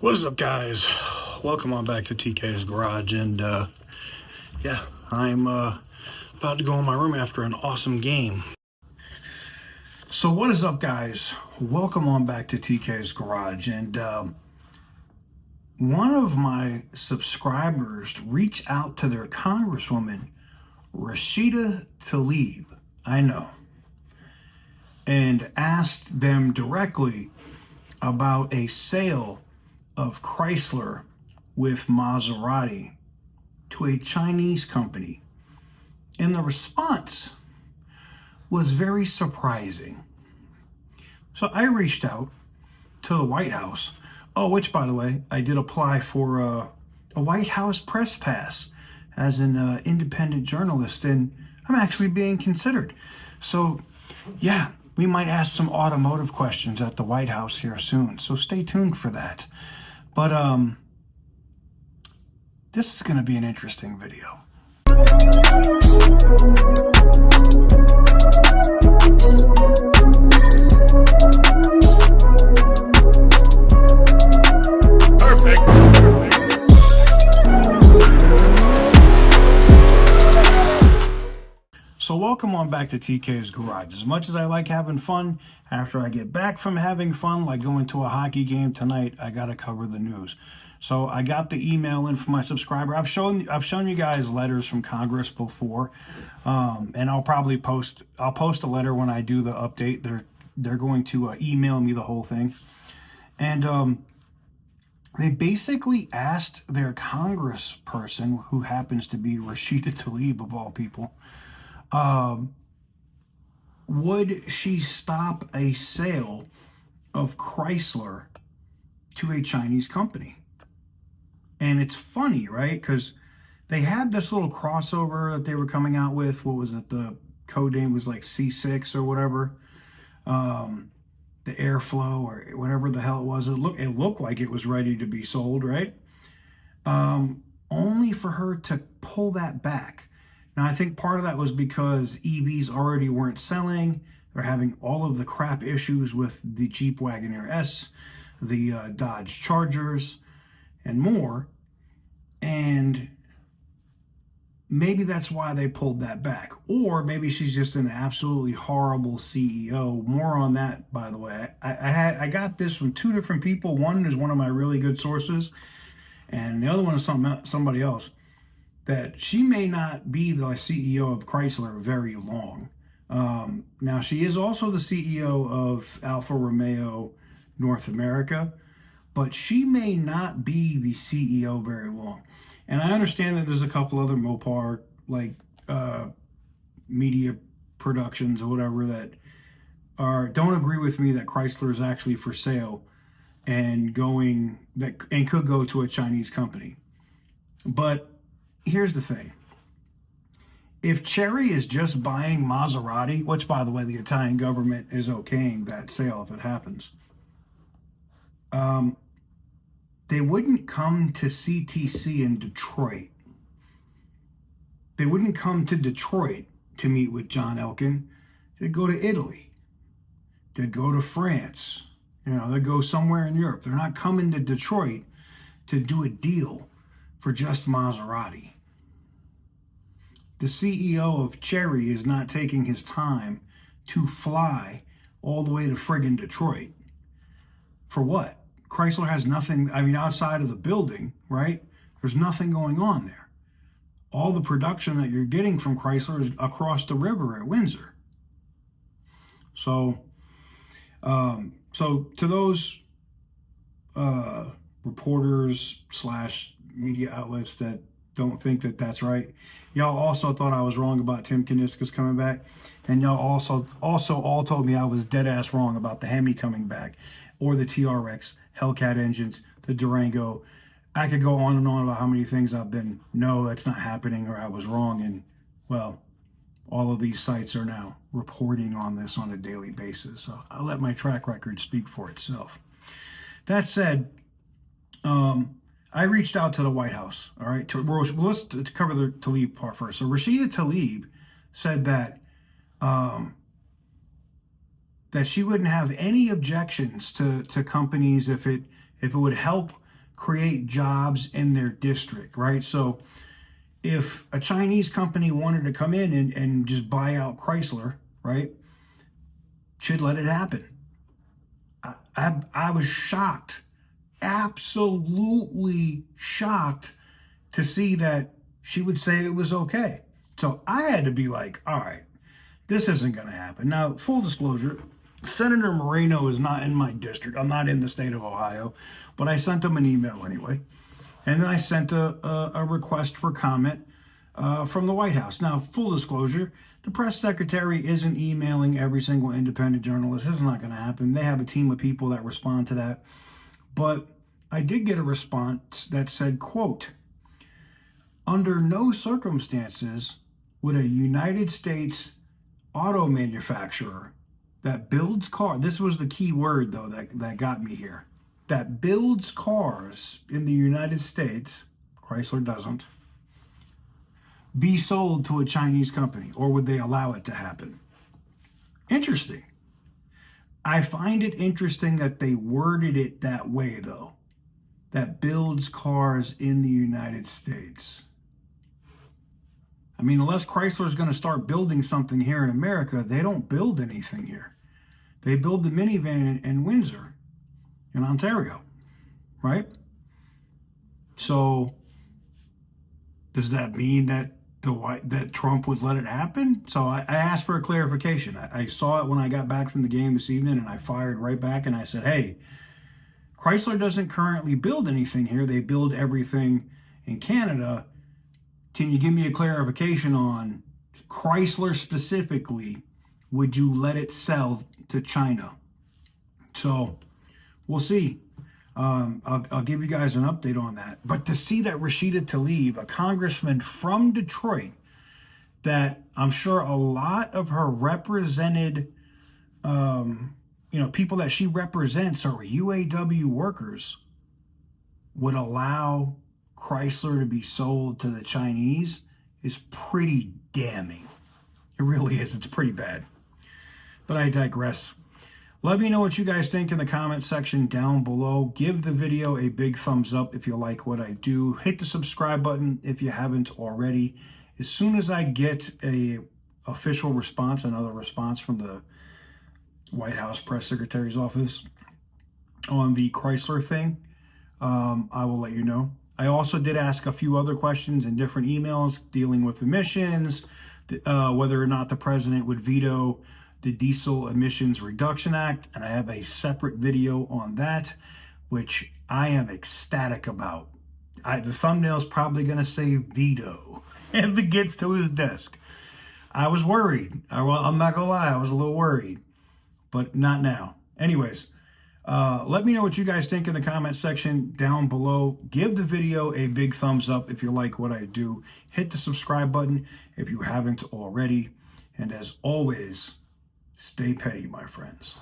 What is up, guys? Welcome on back to TK's Garage, and yeah, I'm about to go in my room after an awesome game. So what is up, guys? Welcome on back to TK's Garage, and one of my subscribers reached out to their Congresswoman, Rashida Tlaib, I know, and asked them directly about a sale of Chrysler with Maserati to a Chinese company. And the response was very surprising. So I reached out to the White House. Oh, which, by the way, I did apply for a White House press pass as an independent journalist, and I'm actually being considered. So, yeah, we might ask some automotive questions at the White House here soon. So stay tuned for that. But this is going to be an interesting video. So welcome on back to TK's Garage. As much as I like having fun, after I get back from having fun, like going to a hockey game tonight, I gotta cover the news. So I got the email in from my subscriber. I've shown you guys letters from Congress before, and I'll post a letter when I do the update. They're going to email me the whole thing, and they basically asked their congressperson, who happens to be Rashida Tlaib of all people, would she stop a sale of Chrysler to a Chinese company? And it's funny, right? Because they had this little crossover that they were coming out with. What was it? The code name was like C6 or whatever. The Airflow or whatever the hell it was. It looked like it was ready to be sold, right? Only for her to pull that back. Now, I think part of that was because EVs already weren't selling. They're having all of the crap issues with the Jeep Wagoneer S, the Dodge Chargers, and more. And maybe that's why they pulled that back. Or maybe she's just an absolutely horrible CEO. More on that, by the way. I got this from two different people. One is one of my really good sources, and the other one is somebody else. That she may not be the CEO of Chrysler very long. Now, she is also the CEO of Alfa Romeo North America, but she may not be the CEO very long. And I understand that there's a couple other Mopar, like media productions or whatever, that don't agree with me that Chrysler is actually for sale and could go to a Chinese company. But here's the thing. If Chery is just buying Maserati, which, by the way, the Italian government is okaying that sale if it happens, they wouldn't come to CTC in Detroit. They wouldn't come to Detroit to meet with John Elkann. They'd go to Italy. They'd go to France. They'd go somewhere in Europe. They're not coming to Detroit to do a deal for just Maserati. The CEO of Chery is not taking his time to fly all the way to friggin' Detroit. For what? Chrysler has nothing, outside of the building, right? There's nothing going on there. All the production that you're getting from Chrysler is across the river at Windsor. So to those reporters / media outlets that don't think that that's right, y'all also thought I was wrong about Tim Kuniska's coming back, and y'all also all told me I was dead ass wrong about the Hemi coming back, or the TRX, Hellcat engines, the Durango. I could go on and on about how many things I've been, no, that's not happening, or I was wrong. And well, all of these sites are now reporting on this on a daily basis. So I'll let my track record speak for itself. That said, I reached out to the White House, all right? Let's cover the Tlaib part first. So Rashida Tlaib said that that she wouldn't have any objections to companies if it would help create jobs in their district, right? So if a Chinese company wanted to come in and just buy out Chrysler, right, should let it happen. I was shocked, absolutely shocked to see that she would say it was okay. So I had to be like, all right, this isn't going to happen. Now, full disclosure, Senator Moreno is not in my district. I'm not in the state of Ohio, but I sent him an email anyway. And then I sent a request for comment from the White House. Now, full disclosure, the press secretary isn't emailing every single independent journalist. This is not going to happen. They have a team of people that respond to that. But I did get a response that said, quote, under no circumstances would a United States auto manufacturer that builds cars, this was the key word though that got me here, that builds cars in the United States, Chrysler doesn't, be sold to a Chinese company, or would they allow it to happen? Interesting. I find it interesting that they worded it that way though, that builds cars in the United States. I mean, unless Chrysler's going to start building something here in America, they don't build anything here. They build the minivan in Windsor, in Ontario, right? So does that mean that that Trump would let it happen? So I asked for a clarification. I saw it when I got back from the game this evening, and I fired right back and I said, hey, Chrysler doesn't currently build anything here. They build everything in Canada. Can you give me a clarification on Chrysler specifically? Would you let it sell to China? So we'll see. I'll give you guys an update on that. But to see that Rashida Tlaib, a congressman from Detroit, that I'm sure a lot of her represented, people that she represents are UAW workers, would allow Chrysler to be sold to the Chinese is pretty damning. It really is. It's pretty bad. But I digress. Let me know what you guys think in the comment section down below. Give the video a big thumbs up if you like what I do. Hit the subscribe button if you haven't already. As soon as I get a official response, another response from the White House press secretary's office on the Chrysler thing, I will let you know. I also did ask a few other questions in different emails dealing with emissions, whether or not the president would veto the Diesel Emissions Reduction Act, and I have a separate video on that, which I am ecstatic about. The thumbnail's probably going to say veto if it gets to his desk. I was worried. I'm not going to lie, I was a little worried, but not now. Anyways, let me know what you guys think in the comment section down below. Give the video a big thumbs up if you like what I do. Hit the subscribe button if you haven't already. And as always, stay petty, my friends.